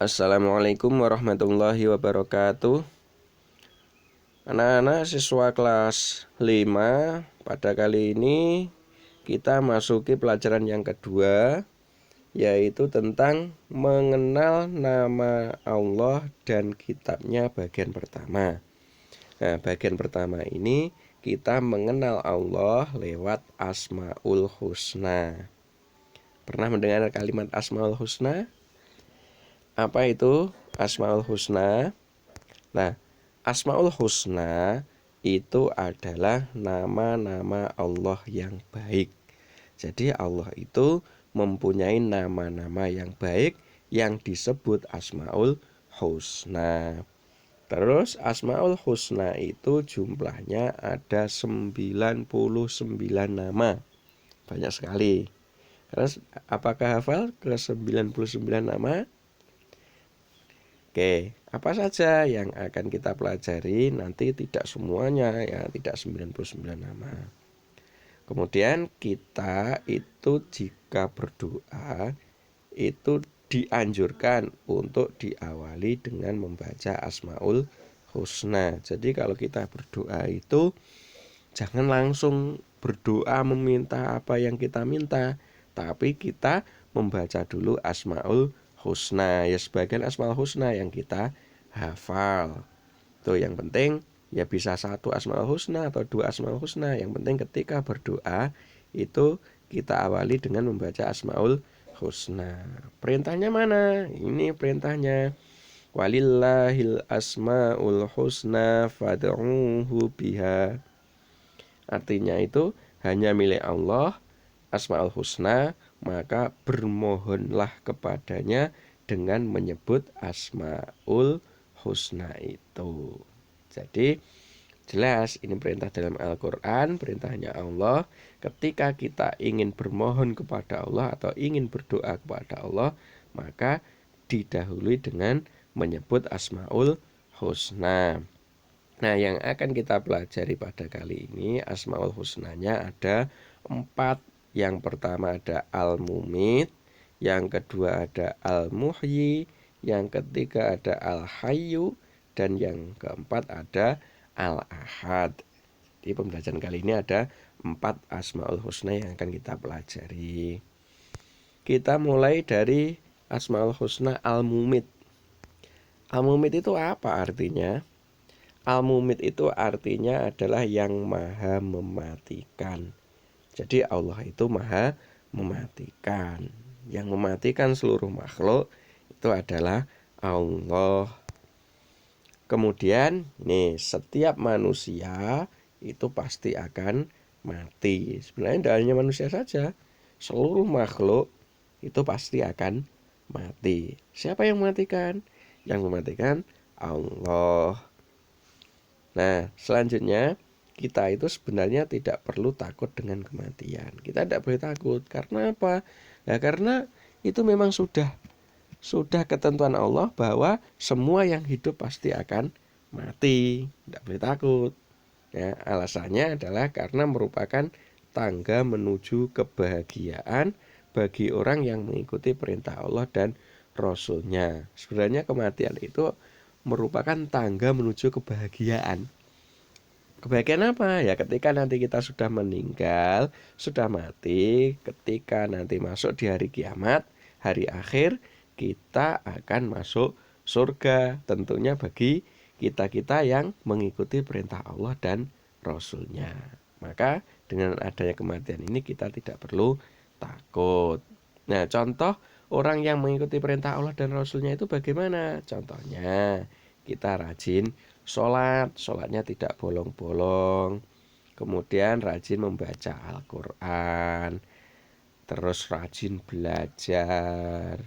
Assalamualaikum warahmatullahi wabarakatuh. Anak-anak siswa kelas 5, pada kali ini kita masuki pelajaran yang kedua, yaitu tentang mengenal nama Allah dan kitabnya bagian pertama. Nah, bagian pertama ini kita mengenal Allah lewat Asmaul Husna. Pernah mendengar kalimat Asmaul Husna? Apa itu Asmaul Husna? Nah, Asmaul Husna itu adalah nama-nama Allah yang baik. Jadi Allah itu mempunyai nama-nama yang baik yang disebut Asmaul Husna. Terus Asmaul Husna itu jumlahnya ada 99 nama. Banyak sekali. Terus apakah hafal ke 99 nama? Oke, apa saja yang akan kita pelajari nanti, tidak semuanya ya, tidak 99 nama. Kemudian kita itu jika berdoa itu dianjurkan untuk diawali dengan membaca Asmaul Husna. Jadi kalau kita berdoa itu jangan langsung berdoa meminta apa yang kita minta, tapi kita membaca dulu Asmaul Husna. Ya sebagian Asmaul Husna yang kita hafal. Tuh yang penting ya bisa satu Asmaul Husna atau dua Asmaul Husna. Yang penting ketika berdoa itu kita awali dengan membaca Asmaul Husna. Perintahnya mana? Ini perintahnya. Walillahil asmaul husna fad'uhu biha. Artinya itu hanya milik Allah Asmaul Husna, maka bermohonlah kepadanya dengan menyebut Asmaul Husna itu. Jadi jelas ini perintah dalam Al-Quran, perintahnya Allah. Ketika kita ingin bermohon kepada Allah atau ingin berdoa kepada Allah, maka didahului dengan menyebut Asmaul Husna. Nah, yang akan kita pelajari pada kali ini Asmaul Husnanya ada 4. Yang pertama ada Al-Mumit, yang kedua ada Al-Muhyi, yang ketiga ada Al-Hayyu, dan yang keempat ada Al-Ahad. Di pembelajaran kali ini ada 4 Asmaul Husna yang akan kita pelajari. Kita mulai dari Asmaul Husna Al-Mumit. Al-Mumit itu apa artinya? Al-Mumit itu artinya adalah yang maha mematikan. Jadi Allah itu maha mematikan. Yang mematikan seluruh makhluk itu adalah Allah. Kemudian nih, setiap manusia itu pasti akan mati. Sebenarnya tidak hanya manusia saja, seluruh makhluk itu pasti akan mati. Siapa yang mematikan? Yang mematikan Allah. Nah, selanjutnya kita itu sebenarnya tidak perlu takut dengan kematian. Kita tidak boleh takut. Karena apa? Ya karena itu memang sudah ketentuan Allah bahwa semua yang hidup pasti akan mati. Tidak boleh takut. Ya, alasannya adalah karena merupakan tangga menuju kebahagiaan bagi orang yang mengikuti perintah Allah dan Rasul-Nya. Sebenarnya kematian itu merupakan tangga menuju kebahagiaan. Kebahagiaan apa? Ya ketika nanti kita sudah meninggal, sudah mati, ketika nanti masuk di hari kiamat, hari akhir, kita akan masuk surga. Tentunya bagi kita-kita yang mengikuti perintah Allah dan Rasul-Nya. Maka dengan adanya kematian ini kita tidak perlu takut. Nah, contoh orang yang mengikuti perintah Allah dan Rasul-Nya itu bagaimana? Contohnya kita rajin sholatnya tidak bolong-bolong, kemudian rajin membaca Al-Quran, terus rajin belajar,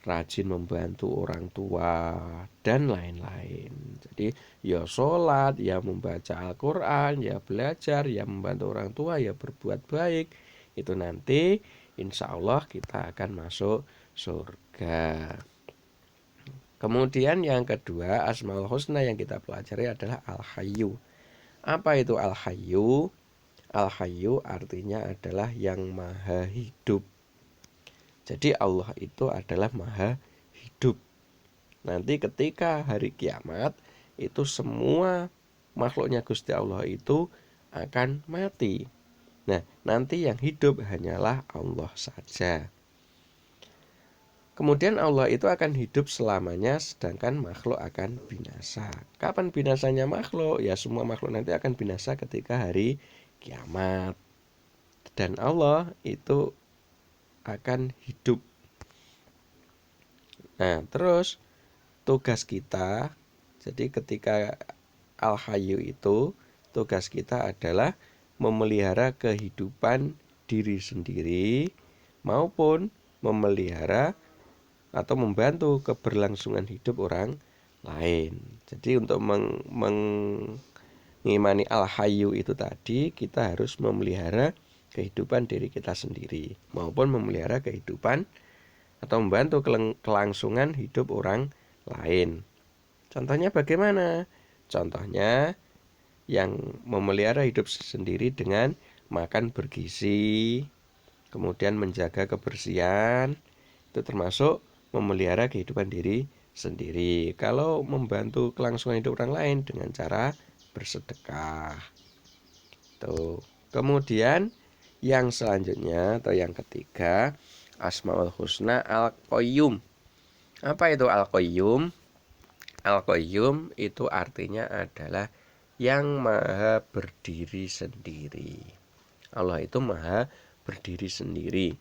rajin membantu orang tua, dan lain-lain. Jadi ya sholat, ya membaca Al-Quran, ya belajar, ya membantu orang tua, ya berbuat baik. Itu nanti insya Allah kita akan masuk surga. Kemudian yang kedua Asmaul Husna yang kita pelajari adalah Al-Hayyu. Apa itu Al-Hayyu? Al-Hayyu artinya adalah yang maha hidup. Jadi Allah itu adalah maha hidup. Nanti ketika hari kiamat itu semua makhluknya Gusti Allah itu akan mati. Nah, nanti yang hidup hanyalah Allah saja. Kemudian Allah itu akan hidup selamanya, sedangkan makhluk akan binasa. Kapan binasanya makhluk? Ya semua makhluk nanti akan binasa ketika hari kiamat. Dan Allah itu akan hidup. Nah, terus tugas kita, jadi ketika Al-Hayyu itu, tugas kita adalah memelihara kehidupan diri sendiri maupun memelihara atau membantu keberlangsungan hidup orang lain. Jadi untuk mengimani Al-Hayyu itu tadi, kita harus memelihara kehidupan diri kita sendiri maupun memelihara kehidupan atau membantu kelangsungan hidup orang lain. Contohnya bagaimana? Contohnya yang memelihara hidup sendiri dengan makan bergizi, kemudian menjaga kebersihan, itu termasuk memelihara kehidupan diri sendiri. Kalau membantu kelangsungan hidup orang lain dengan cara bersedekah. Tuh. Kemudian yang selanjutnya atau yang ketiga, Asmaul Husna Al-Qayyum. Apa itu Al-Qayyum? Al-Qayyum itu artinya adalah yang maha berdiri sendiri. Allah itu maha berdiri sendiri.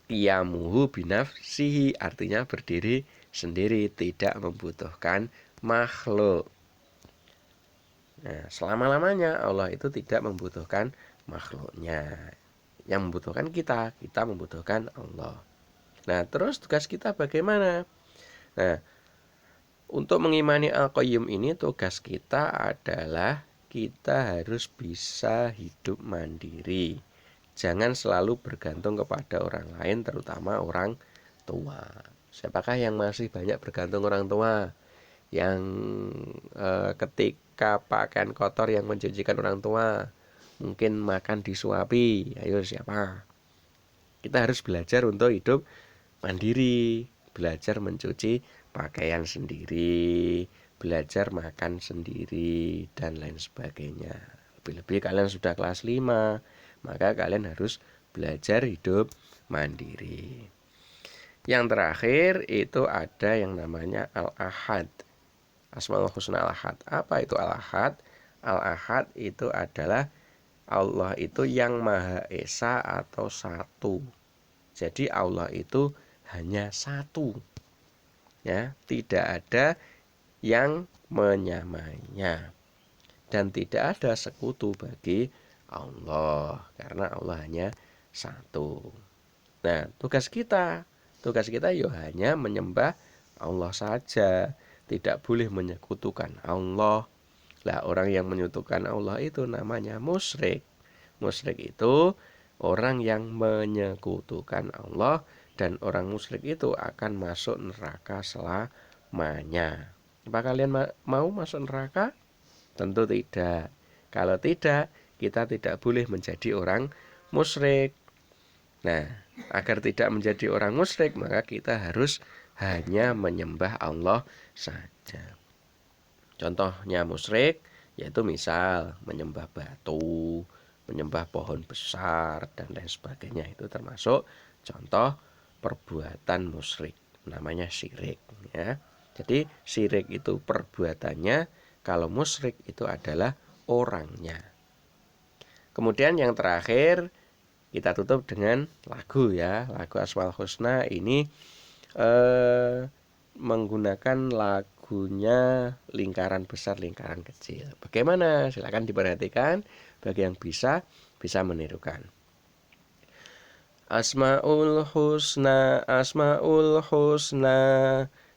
Qiyamuhu binafsihi, artinya berdiri sendiri, tidak membutuhkan makhluk. Nah, selama-lamanya Allah itu tidak membutuhkan makhluknya. Yang membutuhkan kita membutuhkan Allah. Nah, terus tugas kita bagaimana? Nah, untuk mengimani Al-Qayyum ini tugas kita adalah kita harus bisa hidup mandiri. Jangan selalu bergantung kepada orang lain, terutama orang tua. Siapakah yang masih banyak bergantung orang tua? Yang ketika pakaian kotor yang menjanjikan orang tua, mungkin makan disuapi. Ayo siapa? Kita harus belajar untuk hidup mandiri, belajar mencuci pakaian sendiri, belajar makan sendiri, dan lain sebagainya. Lebih-lebih kalian sudah kelas 5, maka kalian harus belajar hidup mandiri. Yang terakhir itu ada yang namanya Al-Ahad. Asmaul Husna Al-Ahad. Apa itu Al-Ahad? Al-Ahad itu adalah Allah itu yang Maha Esa atau satu. Jadi Allah itu hanya satu. Ya, tidak ada yang menyamainya. Dan tidak ada sekutu bagi Allah, karena Allah hanya satu. Nah, tugas kita ya hanya menyembah Allah saja, tidak boleh menyekutukan Allah. Lah, orang yang menyekutukan Allah itu namanya musyrik. Musyrik itu orang yang menyekutukan Allah, dan orang musyrik itu akan masuk neraka selamanya. Apa kalian mau masuk neraka? Tentu tidak. Kalau tidak, kita tidak boleh menjadi orang musyrik. Nah, agar tidak menjadi orang musyrik, maka kita harus hanya menyembah Allah saja. Contohnya musyrik yaitu misal menyembah batu, menyembah pohon besar, dan lain sebagainya. Itu termasuk contoh perbuatan musyrik, namanya syirik, ya. Jadi syirik itu perbuatannya, kalau musyrik itu adalah orangnya. Kemudian yang terakhir kita tutup dengan lagu, ya. Lagu Asmaul Husna ini menggunakan lagunya lingkaran besar, lingkaran kecil. Bagaimana? Silakan diperhatikan. Bagi yang bisa menirukan. Asmaul Husna, Asmaul Husna,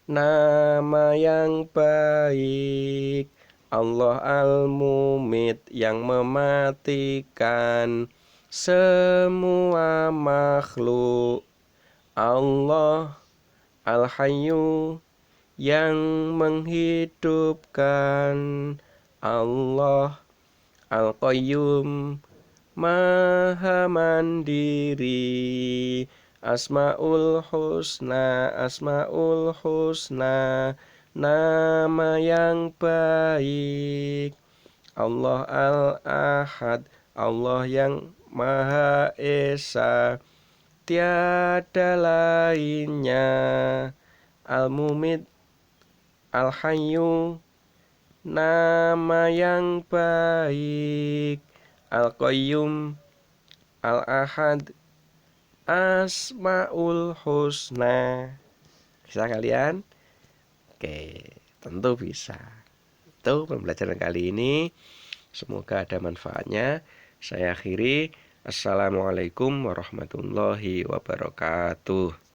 nama yang baik. Allah Al-Mumit, yang mematikan semua makhluk. Allah Al-Hayyu, yang menghidupkan. Allah Al-Qayyum, maha mandiri. Asmaul husna, asmaul husna, nama yang baik. Allah al-ahad, Allah yang maha esa, tiada lainnya. Al-mumit, al-hayyu, nama yang baik. Al-qayyum, al-ahad, asmaul husna. Bisa kalian? Oke, tentu bisa. Itu pembelajaran kali ini. Semoga ada manfaatnya. Saya akhiri. Assalamualaikum warahmatullahi wabarakatuh.